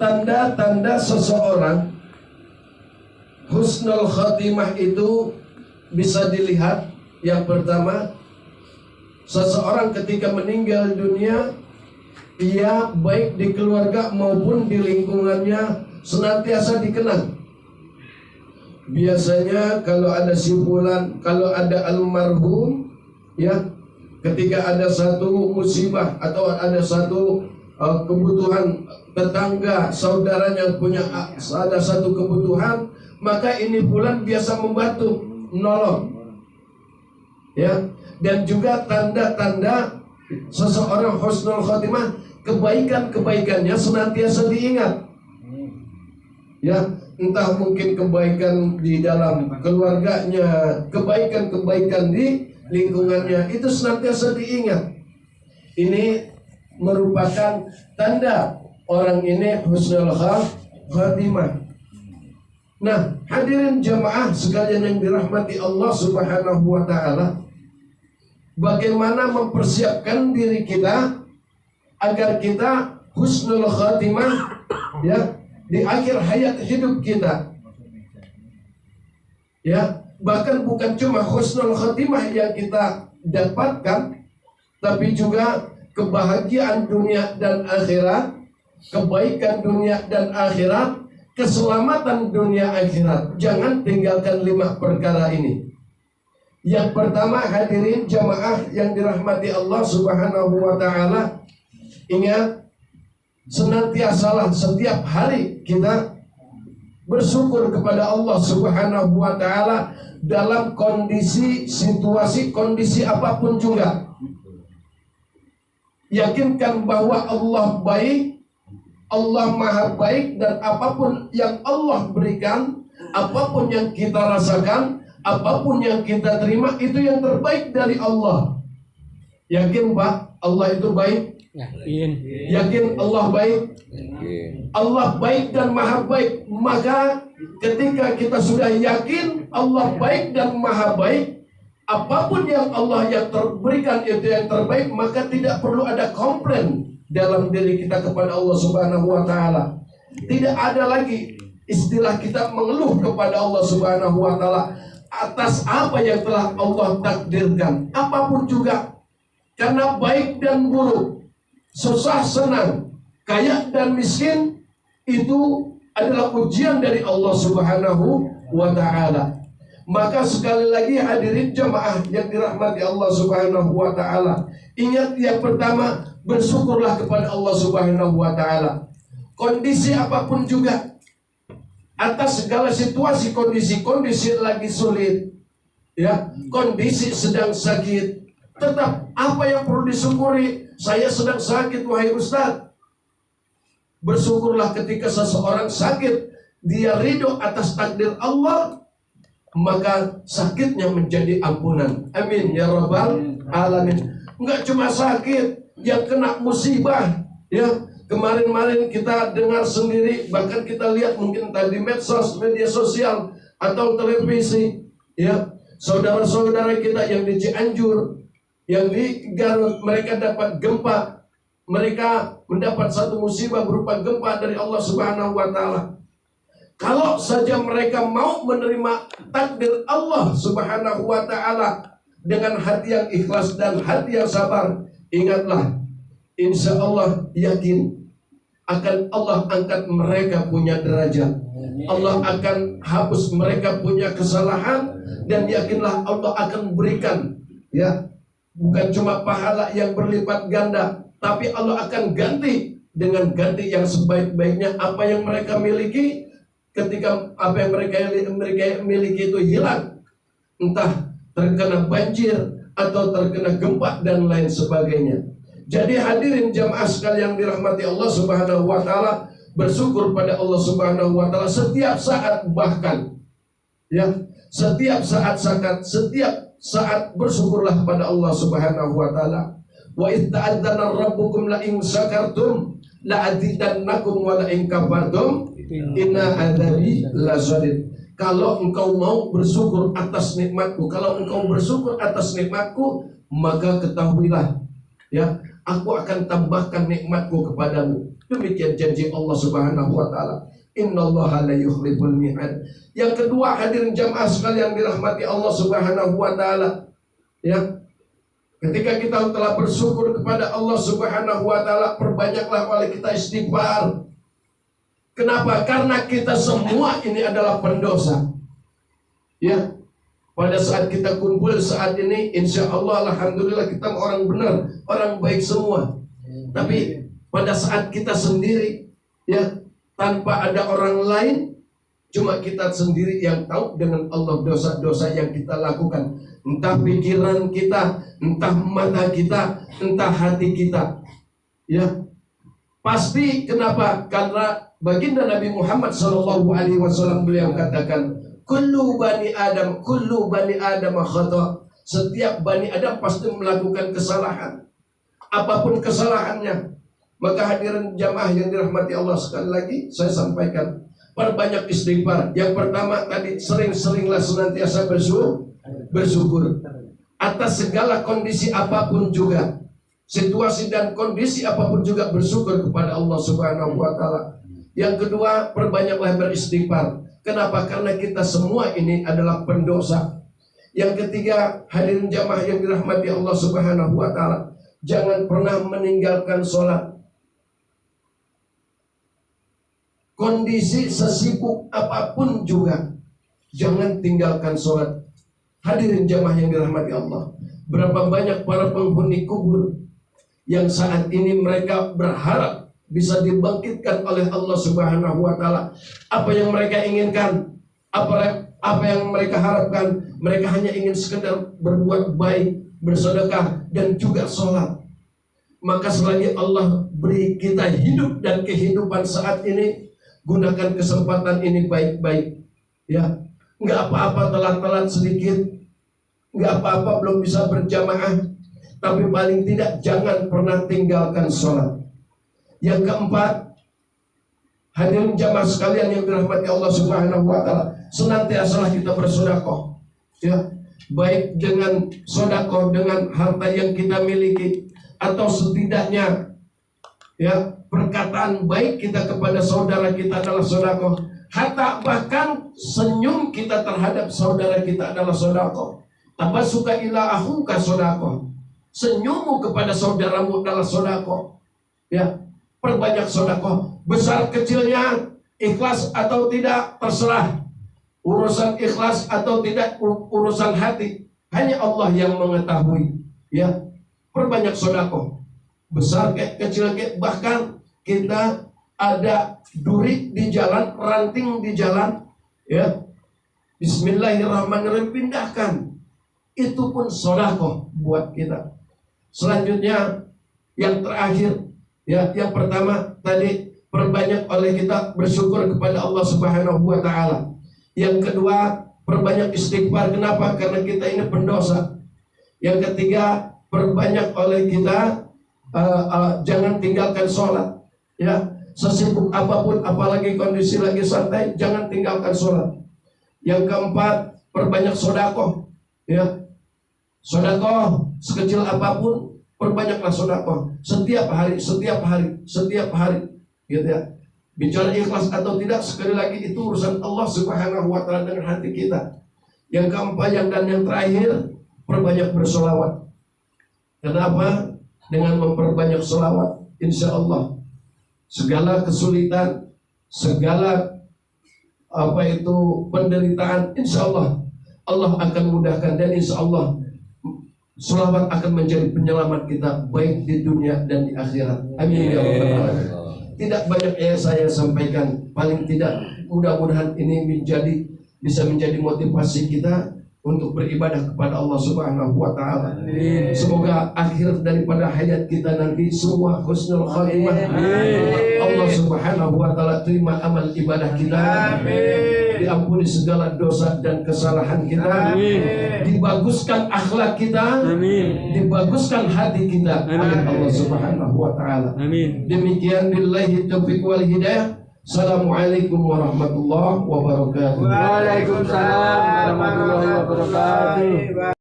tanda-tanda seseorang husnul khotimah itu bisa dilihat. Yang pertama, seseorang ketika meninggal dunia, ia baik di keluarga maupun di lingkungannya senantiasa dikenang. Biasanya kalau ada simpulan, kalau ada almarhum, ya, ketika ada satu musibah atau ada satu kebutuhan tetangga, saudaranya punya ada satu kebutuhan, maka ini fulan biasa membantu, menolong. Ya, dan juga tanda-tanda seseorang husnul khotimah, kebaikan-kebaikannya senantiasa diingat. Ya, entah mungkin kebaikan di dalam keluarganya, kebaikan-kebaikan di lingkungannya, itu senantiasa diingat. Ini merupakan tanda orang ini husnul khotimah. Nah, hadirin jamaah sekalian yang dirahmati Allah Subhanahu wa taala, bagaimana mempersiapkan diri kita agar kita husnul khatimah, ya, di akhir hayat hidup kita. Ya, bahkan bukan cuma husnul khatimah yang kita dapatkan, tapi juga kebahagiaan dunia dan akhirat, kebaikan dunia dan akhirat, keselamatan dunia akhirat. Jangan tinggalkan 5 perkara ini. Yang pertama, hadirin jamaah yang dirahmati Allah Subhanahu wa taala, ingat, senantiasalah setiap hari kita bersyukur kepada Allah Subhanahu wa taala dalam kondisi, situasi, kondisi apapun juga. Yakinkan bahwa Allah baik, Allah maha baik, dan apapun yang Allah berikan, apapun yang kita rasakan, apapun yang kita terima, itu yang terbaik dari Allah. Yakin Pak, Allah itu baik? Yakin Allah baik? Allah baik dan maha baik. Maka ketika kita sudah yakin Allah baik dan maha baik, apapun yang Allah yang terberikan itu yang terbaik, maka tidak perlu ada komplain dalam diri kita kepada Allah Subhanahu wa taala. Tidak ada lagi istilah kita mengeluh kepada Allah Subhanahu wa taala atas apa yang telah Allah takdirkan, apapun juga. Karena baik dan buruk, susah senang, kaya dan miskin, itu adalah ujian dari Allah Subhanahu wa taala. Maka sekali lagi hadirin jamaah yang dirahmati Allah Subhanahu wa taala, ingat yang pertama, bersyukurlah kepada Allah Subhanahu wa taala. Kondisi apapun juga, atas segala situasi, kondisi lagi sulit, ya, kondisi sedang sakit, tetap apa yang perlu disyukuri? Saya sedang sakit, wahai Ustaz. Bersyukurlah ketika seseorang sakit, dia ridho atas takdir Allah, maka sakitnya menjadi ampunan. Amin ya rabbal alamin. Enggak cuma sakit, yang kena musibah, ya. Kemarin-kemarin kita dengar sendiri, bahkan kita lihat mungkin tadi medsos, media sosial atau televisi, ya, saudara-saudara kita yang di Cianjur, yang di Garut, mereka dapat gempa, mereka mendapat satu musibah berupa gempa dari Allah Subhanahu wa taala. Kalau saja mereka mau menerima takdir Allah Subhanahu wa taala dengan hati yang ikhlas dan hati yang sabar, ingatlah, insya Allah yakin akan Allah angkat mereka punya derajat. Allah akan hapus mereka punya kesalahan, dan yakinlah Allah akan berikan, ya, bukan cuma pahala yang berlipat ganda, tapi Allah akan ganti dengan ganti yang sebaik-baiknya. Apa yang mereka miliki, ketika apa yang mereka miliki itu hilang, entah terkena banjir atau terkena gempa dan lain sebagainya. Jadi hadirin jamaah sekalian yang dirahmati Allah Subhanahu wa taala, bersyukur pada Allah Subhanahu wa taala setiap saat, bahkan, ya, setiap saat bersyukurlah kepada Allah Subhanahu wa taala. Wa idz ta'adzana rabbukum la in syakartum la azidannakum wa la in kafartum inna adzabi lasyadid. Kalau engkau mau bersyukur atas nikmatku, kalau engkau bersyukur atas nikmatku, maka ketahuilah, ya, aku akan tambahkan nikmatku kepadamu. Demikian janji Allah Subhanahu wa taala. Innallaha la yukhliful mi'ad. Yang kedua, hadirin jamaah sekalian dirahmati Allah Subhanahu wa taala. Ya. Ketika kita telah bersyukur kepada Allah Subhanahu wa taala, perbanyaklah oleh kita istighfar. Kenapa? Karena kita semua ini adalah pendosa. Ya. Pada saat kita kumpul saat ini, insya Allah alhamdulillah kita orang benar, orang baik semua. Tapi pada saat kita sendiri, ya, tanpa ada orang lain, cuma kita sendiri yang tahu dengan Allah dosa-dosa yang kita lakukan. Entah pikiran kita, entah mata kita, entah hati kita. Ya, pasti kenapa? Karena baginda Nabi Muhammad SAW beliau katakan, kullu bani Adam khata. Setiap bani Adam pasti melakukan kesalahan. Apapun kesalahannya. Maka hadirin jamaah yang dirahmati Allah, sekali lagi saya sampaikan, perbanyak istighfar. Yang pertama tadi, sering-seringlah senantiasa bersyukur atas segala kondisi apapun juga, situasi dan kondisi apapun juga, bersyukur kepada Allah Subhanahu wa taala. Yang kedua, perbanyaklah beristighfar. Kenapa? Karena kita semua ini adalah pendosa. Yang ketiga, hadirin jamaah yang dirahmati Allah Subhanahu wa taala, jangan pernah meninggalkan sholat. Kondisi sesibuk apapun juga, jangan tinggalkan sholat. Hadirin jamaah yang dirahmati Allah, berapa banyak para penghuni kubur yang saat ini mereka berharap bisa dibangkitkan oleh Allah Subhanahu wa taala. Apa yang mereka inginkan, apa yang mereka harapkan, mereka hanya ingin sekedar berbuat baik, bersedekah, dan juga sholat. Maka selagi Allah beri kita hidup dan kehidupan saat ini, gunakan kesempatan ini baik-baik. Ya, nggak apa-apa telat-telat sedikit, nggak apa-apa belum bisa berjamaah, tapi paling tidak jangan pernah tinggalkan sholat. Yang keempat, hadirin jamaah sekalian yang dirahmati Allah Subhanahu wa taala, senantiasalah kita bersedekah. Ya, baik dengan sedekah dengan harta yang kita miliki, atau setidaknya ya, perkataan baik kita kepada saudara kita adalah sedekah. Hatta bahkan senyum kita terhadap saudara kita adalah sedekah. Tabassuka ila akhuka sedekah. Senyummu kepada saudaramu adalah sedekah. Ya, perbanyak sedekah. Besar kecilnya, ikhlas atau tidak, terserah. Urusan ikhlas atau tidak, urusan hati, hanya Allah yang mengetahui. Ya, perbanyak sedekah. Besar kayak kecil kayak, bahkan kita ada duri di jalan, ranting di jalan, ya, bismillahirrahmanirrahim, pindahkan. Itu pun sedekah buat kita. Selanjutnya, yang terakhir, ya, yang pertama tadi, perbanyak oleh kita bersyukur kepada Allah Subhanahu wa taala. Yang kedua, perbanyak istighfar. Kenapa? Karena kita ini pendosa. Yang ketiga, perbanyak oleh kita jangan tinggalkan sholat. Ya, sesibuk apapun, apalagi kondisi lagi santai, jangan tinggalkan sholat. Yang keempat, perbanyak sedekah. Ya, sedekah sekecil apapun, perbanyaklah sedekah. Setiap hari, gitu ya. Bicara ikhlas atau tidak, sekali lagi itu urusan Allah Subhanahu wa taala dengan hati kita. Yang keempat, yang terakhir, perbanyak bersolawat. Kenapa? Dengan memperbanyak sholawat, insya Allah segala kesulitan, segala penderitaan, insya Allah Allah akan mudahkan, dan insya Allah sholawat akan menjadi penyelamat kita baik di dunia dan di akhirat. Amin ya rabbal alamin. Tidak banyak yang saya sampaikan, paling tidak mudah-mudahan ini bisa menjadi motivasi kita untuk beribadah kepada Allah Subhanahu wa taala. Semoga akhir daripada hayat kita nanti semua husnul khatimah. Allah Subhanahu wa taala terima amal ibadah kita. Diampuni segala dosa dan kesalahan kita. Dibaguskan akhlak kita. Dibaguskan hati kita oleh Allah Subhanahu wa taala. Demikian, billahi taufiq wal hidayah. Assalamualaikum warahmatullahi wabarakatuh. Waalaikumsalam warahmatullahi wabarakatuh.